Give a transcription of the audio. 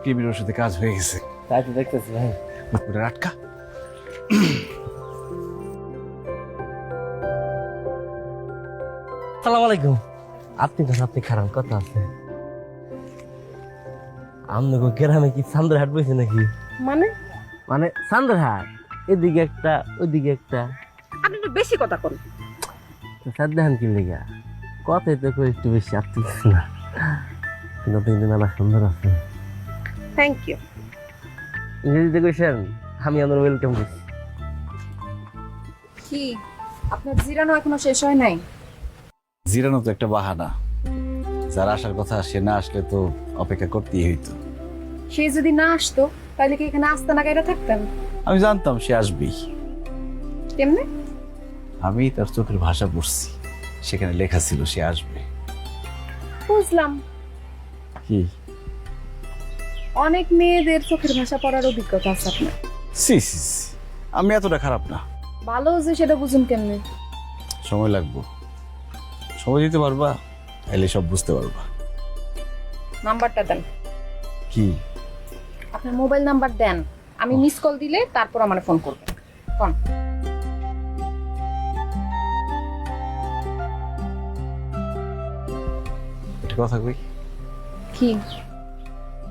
টিভির ওষুধে কাজ হয়ে গেছে। তাই তো দেখতেছি ভাই। পুরো আটকা। সালাম আলাইকুম। আপনি খারাপ কথা আছে। আমনে গো গ্রামে কি সান্দারহাট বইছে নাকি? মানে মানে সান্দারহাট এদিকে একটা ওইদিকে একটা। আপনি একটু বেশি কথা কোন। সাদ্দাহান কি লেগা কথাই তো কই একটু বেশি আপনি না, কিন্তু আপনি কিন্তু মেলা সুন্দর আছে। Thank you. ইংরেজিতে কইছেন, আমি আমার ওয়েলকাম করছি। কি আপনার জিরানো এখনো শেষ হয় নাই? জিরানো তো একটা বাহানা, যার আসার কথা সে না আসলে তো অপেক্ষা করতেই হইতো। সে যদি না আসতো তাহলে কি এখানে আসতে না গাইরা থাকতেন? আমি জানতাম সে আসবেই। কেমনে? আমি তার চোখের ভাষা পড়ছি, সেখানে লেখা ছিল সে আসবে। বুঝলাম। কি? অনেক মেয়েদের চোখের ভাষা পড়ার অভিজ্ঞতা আছে আপনার। সি সি সি, আমি এতটা খারাপ না। ভালো যে সেটা বুঝুন কেমনে? সময় লাগবো, সময় দিতে পারবা, তাহলে সব বুঝতে পারবা। নাম্বারটা দেন। কি? আপনার মোবাইল নাম্বার দেন, আমি মিস কল দিলে তারপর আমার ফোন করবেন। কোন? একটা কথা কই, কি?